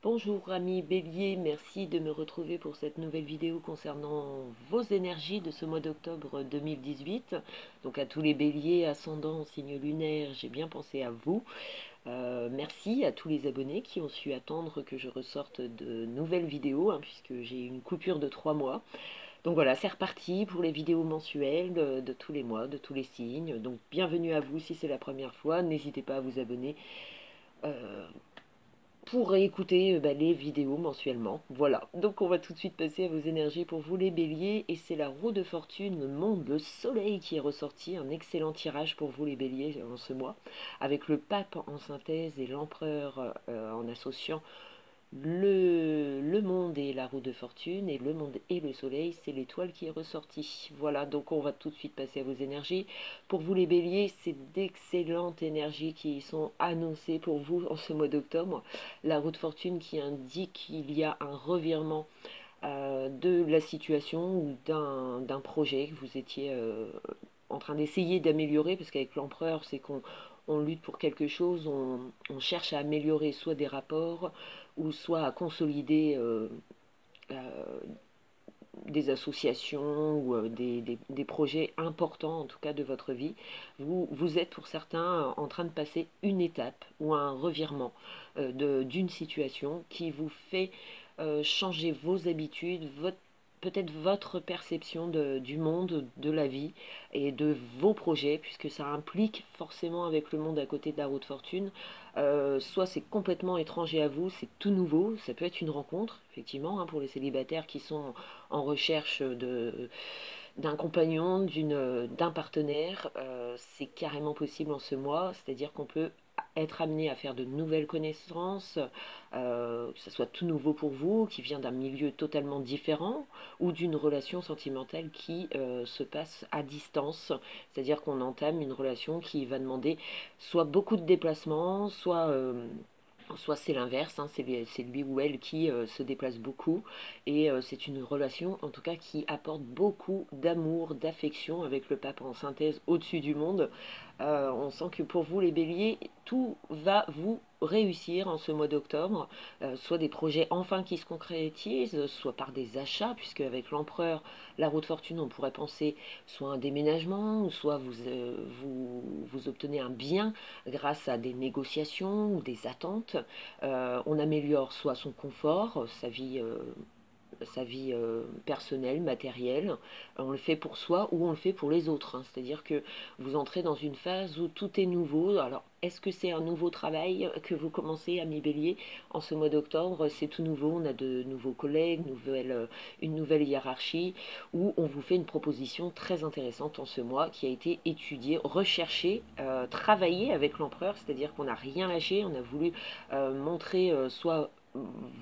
Bonjour amis Bélier, merci de me retrouver pour cette nouvelle vidéo concernant vos énergies de ce mois d'octobre 2018. Donc à tous les Béliers, ascendant, signe lunaire, j'ai bien pensé à vous. Merci à tous les abonnés qui ont su attendre que je ressorte de nouvelles vidéos, puisque j'ai eu une coupure de 3 mois. Donc voilà, c'est reparti pour les vidéos mensuelles de tous les mois, de tous les signes. Donc bienvenue à vous si c'est la première fois, n'hésitez pas à vous abonner. Euh, pour écouter les vidéos mensuellement. Voilà, donc on va tout de suite passer à vos énergies pour vous les béliers, et c'est la roue de fortune, le monde, le soleil qui est ressorti, un excellent tirage pour vous les béliers en ce mois, avec le pape en synthèse et l'empereur en associant le monde et la roue de fortune, et le monde et le soleil, c'est l'étoile qui est ressortie. Voilà, donc on va tout de suite passer à vos énergies. Pour vous les béliers, c'est d'excellentes énergies qui sont annoncées pour vous en ce mois d'octobre. La roue de fortune qui indique qu'il y a un revirement de la situation ou d'un projet que vous étiez en train d'essayer d'améliorer, parce qu'avec l'empereur, c'est qu'on lutte pour quelque chose, on cherche à améliorer soit des rapports, ou soit à consolider euh, des associations ou des projets importants en tout cas de votre vie. Vous êtes pour certains en train de passer une étape ou un revirement d'une situation qui vous fait changer vos habitudes, peut-être votre perception du monde, de la vie et de vos projets, puisque ça implique forcément avec le monde à côté de la roue de fortune. Soit c'est complètement étranger à vous, c'est tout nouveau, ça peut être une rencontre, effectivement, pour les célibataires qui sont en recherche d'un compagnon, d'un partenaire. C'est carrément possible en ce mois, c'est-à-dire qu'on peut être amené à faire de nouvelles connaissances, que ce soit tout nouveau pour vous, qui vient d'un milieu totalement différent, ou d'une relation sentimentale qui se passe à distance, c'est-à-dire qu'on entame une relation qui va demander soit beaucoup de déplacements, soit c'est l'inverse, c'est lui ou elle qui se déplace beaucoup, et c'est une relation en tout cas qui apporte beaucoup d'amour, d'affection, avec le pape en synthèse au-dessus du monde. On sent que pour vous les béliers, tout va vous réussir en ce mois d'octobre, soit des projets enfin qui se concrétisent, soit par des achats, puisque avec l'empereur, la roue de fortune, on pourrait penser soit un déménagement, ou soit vous obtenez un bien grâce à des négociations ou des attentes. On améliore soit son confort, sa vie personnelle, matérielle. On le fait pour soi ou on le fait pour les autres. C'est-à-dire que vous entrez dans une phase où tout est nouveau. Alors, est-ce que c'est un nouveau travail que vous commencez, ami Bélier, en ce mois d'octobre? C'est tout nouveau, on a de nouveaux collègues, une nouvelle hiérarchie, où on vous fait une proposition très intéressante en ce mois qui a été étudiée, recherchée, travaillée avec l'empereur, c'est-à-dire qu'on n'a rien lâché, on a voulu montrer soit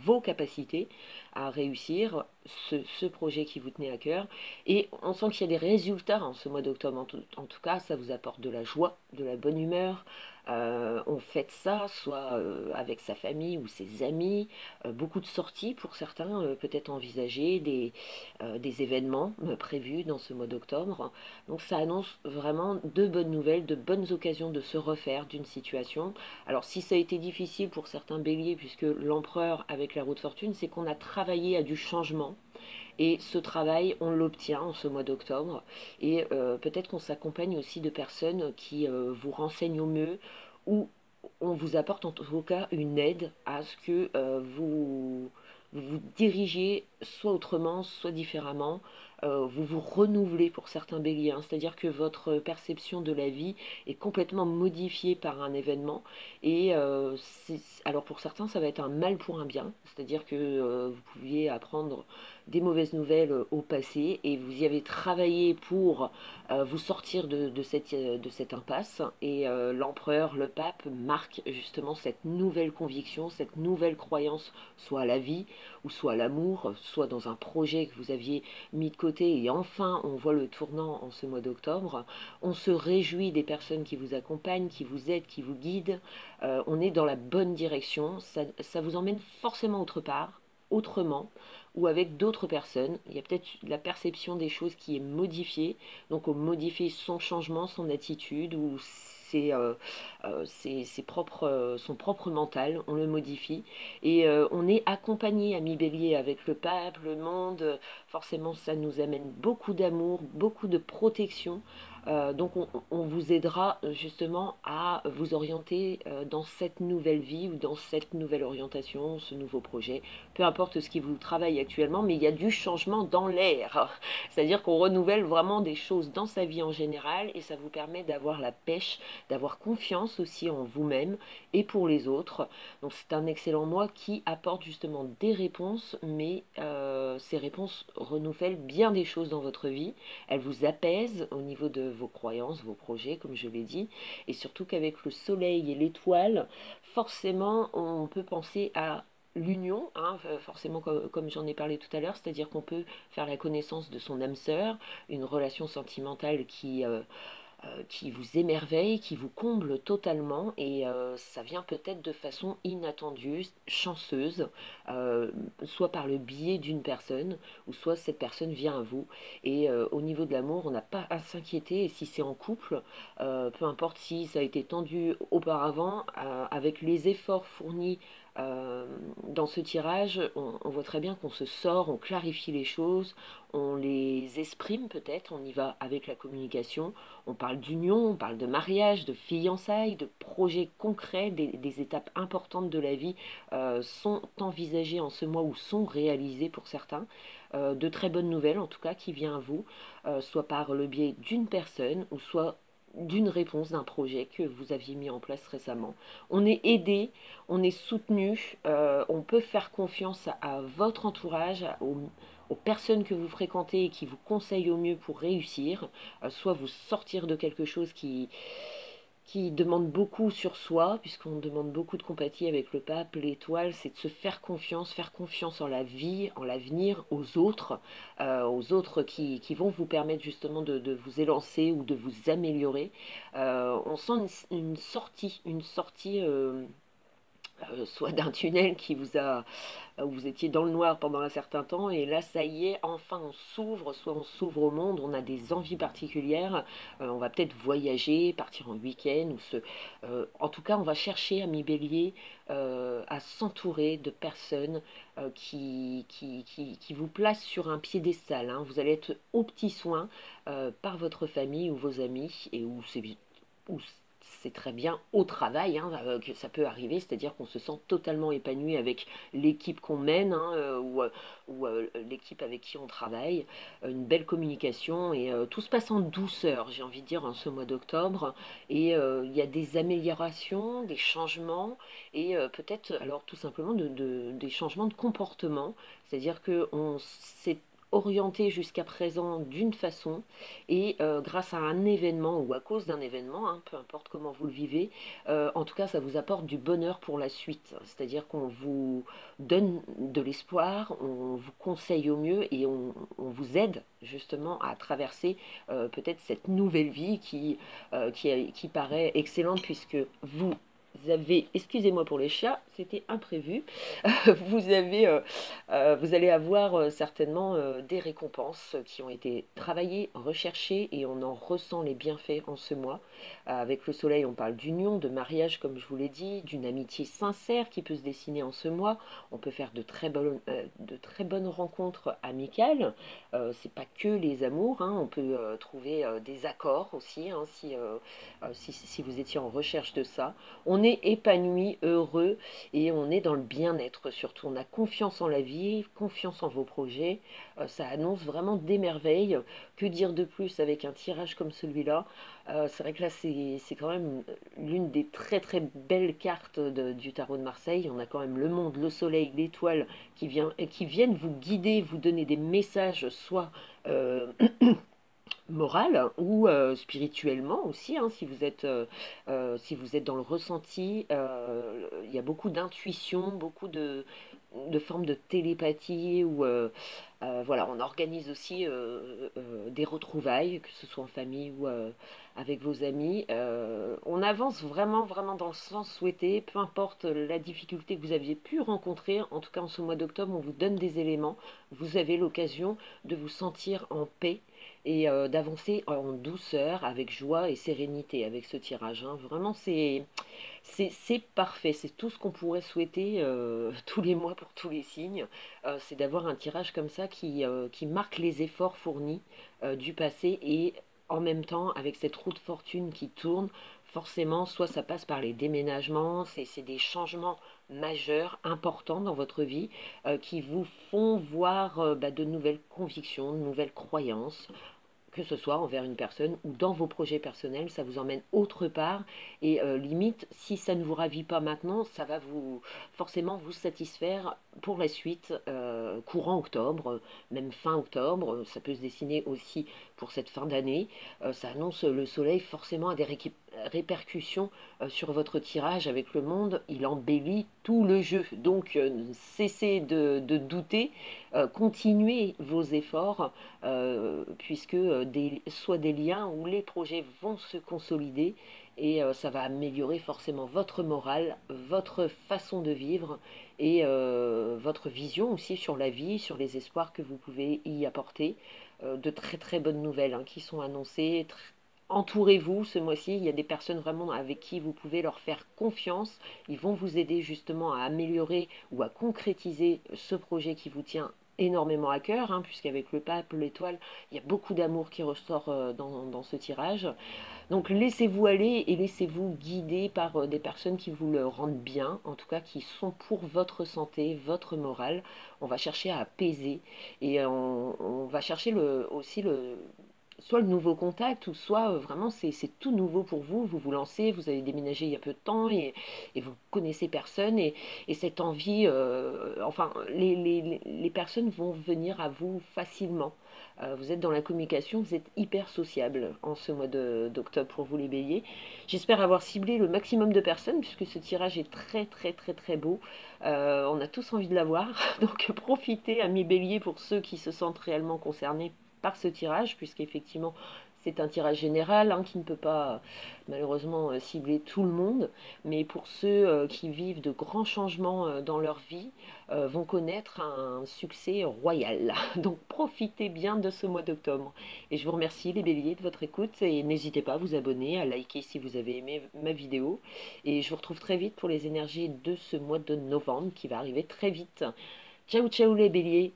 vos capacités à réussir ce projet qui vous tenait à cœur. Et on sent qu'il y a des résultats en ce mois d'octobre. En tout cas, ça vous apporte de la joie, de la bonne humeur. On fête ça, soit avec sa famille ou ses amis. Beaucoup de sorties pour certains, peut-être envisager des événements prévus dans ce mois d'octobre. Donc ça annonce vraiment de bonnes nouvelles, de bonnes occasions de se refaire d'une situation. Alors si ça a été difficile pour certains béliers, puisque l'empereur avec la roue de fortune, c'est qu'on a travaillé à du changement. Et ce travail, on l'obtient en ce mois d'octobre. Et peut-être qu'on s'accompagne aussi de personnes qui vous renseignent au mieux, ou on vous apporte en tout cas une aide à ce que vous dirigiez soit autrement, soit différemment. Vous vous renouvelez pour certains béliers, c'est-à-dire que votre perception de la vie est complètement modifiée par un événement. Et alors pour certains, ça va être un mal pour un bien, c'est-à-dire que vous pouviez apprendre des mauvaises nouvelles au passé, et vous y avez travaillé pour vous sortir de cette impasse. Et l'empereur, le pape, marque justement cette nouvelle conviction, cette nouvelle croyance, soit à la vie, ou soit à l'amour, soit dans un projet que vous aviez mis de côté. Et enfin, on voit le tournant en ce mois d'octobre. On se réjouit des personnes qui vous accompagnent, qui vous aident, qui vous guident. On est dans la bonne direction. Ça vous emmène forcément autre part, autrement, ou avec d'autres personnes. Il y a peut-être la perception des choses qui est modifiée, donc on modifie son changement, son attitude ou son propre mental, on le modifie et on est accompagné, ami Bélier, avec le pape, le monde, forcément ça nous amène beaucoup d'amour, beaucoup de protection. Donc on vous aidera justement à vous orienter dans cette nouvelle vie ou dans cette nouvelle orientation, ce nouveau projet, peu importe ce qui vous travaille actuellement, mais il y a du changement dans l'air. C'est-à-dire qu'on renouvelle vraiment des choses dans sa vie en général et ça vous permet d'avoir la pêche, d'avoir confiance aussi en vous-même et pour les autres. Donc c'est un excellent mois qui apporte justement des réponses, mais ces réponses renouvellent bien des choses dans votre vie. Elles vous apaisent au niveau de vos croyances, vos projets, comme je l'ai dit, et surtout qu'avec le soleil et l'étoile, forcément on peut penser à l'union, hein, forcément comme j'en ai parlé tout à l'heure, c'est-à-dire qu'on peut faire la connaissance de son âme sœur, une relation sentimentale qui vous émerveille, qui vous comble totalement et ça vient peut-être de façon inattendue, chanceuse, soit par le biais d'une personne ou soit cette personne vient à vous et au niveau de l'amour on n'a pas à s'inquiéter et si c'est en couple, peu importe si ça a été tendu auparavant, avec les efforts fournis dans ce tirage, on voit très bien qu'on se sort, on clarifie les choses, on les exprime peut-être, on y va avec la communication, on parle d'union, on parle de mariage, de fiançailles, de projets concrets, des étapes importantes de la vie sont envisagées en ce mois ou sont réalisées pour certains. De très bonnes nouvelles en tout cas qui viennent à vous, soit par le biais d'une personne ou soit d'une réponse d'un projet que vous aviez mis en place récemment. On est aidé, on est soutenu, on peut faire confiance à votre entourage, aux personnes que vous fréquentez et qui vous conseillent au mieux pour réussir, soit vous sortir de quelque chose qui demande beaucoup sur soi, puisqu'on demande beaucoup de compatie avec le pape, l'étoile, c'est de se faire confiance en la vie, en l'avenir, aux autres qui vont vous permettre justement de vous élancer ou de vous améliorer. On sent une sortie soit d'un tunnel qui vous a où vous étiez dans le noir pendant un certain temps, et là, ça y est, enfin, on s'ouvre, soit on s'ouvre au monde, on a des envies particulières, on va peut-être voyager, partir en week-end, en tout cas, on va chercher, ami Bélier, à s'entourer de personnes qui vous placent sur un piédestal, hein. Vous allez être aux petits soins par votre famille ou vos amis, et où c'est très bien au travail hein, que ça peut arriver, c'est-à-dire qu'on se sent totalement épanoui avec l'équipe qu'on mène hein, ou l'équipe avec qui on travaille, une belle communication et tout se passe en douceur, j'ai envie de dire, en ce mois d'octobre. Et il y a des améliorations, des changements et peut-être alors tout simplement des changements de comportement, c'est-à-dire qu'on s'est orienté jusqu'à présent d'une façon et grâce à un événement ou à cause d'un événement, hein, peu importe comment vous le vivez, en tout cas ça vous apporte du bonheur pour la suite. C'est-à-dire qu'on vous donne de l'espoir, on vous conseille au mieux et on vous aide justement à traverser peut-être cette nouvelle vie qui paraît excellente puisque vous avez, excusez-moi pour les chats, c'était imprévu, vous allez avoir certainement des récompenses qui ont été travaillées, recherchées et on en ressent les bienfaits en ce mois. Avec le soleil, on parle d'union, de mariage comme je vous l'ai dit, d'une amitié sincère qui peut se dessiner en ce mois. On peut faire de très bonnes rencontres amicales. C'est pas que les amours, hein. On peut trouver des accords aussi hein, si vous étiez en recherche de ça. On est épanoui, heureux et on est dans le bien-être surtout. On a confiance en la vie, confiance en vos projets. Ça annonce vraiment des merveilles. Que dire de plus avec un tirage comme celui-là? C'est vrai que là, c'est quand même l'une des très très belles cartes du tarot de Marseille. On a quand même le monde, le soleil, l'étoile qui viennent vous guider, vous donner des messages, soit morale ou spirituellement aussi, hein, si vous êtes dans le ressenti, il y a beaucoup d'intuition, beaucoup de forme de télépathie ou voilà, on organise aussi des retrouvailles, que ce soit en famille ou avec vos amis. On avance vraiment, vraiment dans le sens souhaité, peu importe la difficulté que vous aviez pu rencontrer. En tout cas, en ce mois d'octobre, on vous donne des éléments. Vous avez l'occasion de vous sentir en paix et d'avancer en douceur, avec joie et sérénité avec ce tirage, hein. Vraiment, c'est parfait, c'est tout ce qu'on pourrait souhaiter tous les mois pour tous les signes. C'est d'avoir un tirage comme ça qui marque les efforts fournis du passé et en même temps, avec cette roue de fortune qui tourne, forcément, soit ça passe par les déménagements, c'est des changements majeurs, importants dans votre vie, qui vous font voir de nouvelles convictions, de nouvelles croyances, que ce soit envers une personne ou dans vos projets personnels, ça vous emmène autre part et limite, si ça ne vous ravit pas maintenant, ça va vous forcément vous satisfaire pour la suite, courant octobre, même fin octobre, ça peut se dessiner aussi pour cette fin d'année. Ça annonce le soleil forcément a des répercussions sur votre tirage avec le monde, il embellit tout le jeu. Donc cessez de douter, continuez vos efforts puisque soit des liens où les projets vont se consolider et ça va améliorer forcément votre morale, votre façon de vivre et votre vision aussi sur la vie, sur les espoirs que vous pouvez y apporter. De très très bonnes nouvelles hein, qui sont annoncées. Entourez-vous ce mois-ci, il y a des personnes vraiment avec qui vous pouvez leur faire confiance. Ils vont vous aider justement à améliorer ou à concrétiser ce projet qui vous tient énormément à cœur, hein, puisqu'avec le pape, l'étoile, il y a beaucoup d'amour qui ressort dans ce tirage. Donc laissez-vous aller et laissez-vous guider par des personnes qui vous le rendent bien, en tout cas qui sont pour votre santé, votre morale. On va chercher à apaiser et on va chercher aussi soit le nouveau contact, ou soit vraiment c'est tout nouveau pour vous, vous vous lancez, vous avez déménagé il y a peu de temps et vous connaissez personne et cette envie, enfin les personnes vont venir à vous facilement. Vous êtes dans la communication, vous êtes hyper sociable en ce mois d'octobre pour vous les béliers. J'espère avoir ciblé le maximum de personnes puisque ce tirage est très très très très beau. On a tous envie de l'avoir, donc profitez amis béliers pour ceux qui se sentent réellement concernés par ce tirage, puisqu'effectivement c'est un tirage général hein, qui ne peut pas malheureusement cibler tout le monde, mais pour ceux qui vivent de grands changements dans leur vie, vont connaître un succès royal. Donc profitez bien de ce mois d'octobre. Et je vous remercie les béliers de votre écoute et n'hésitez pas à vous abonner, à liker si vous avez aimé ma vidéo. Et je vous retrouve très vite pour les énergies de ce mois de novembre qui va arriver très vite. Ciao ciao les béliers!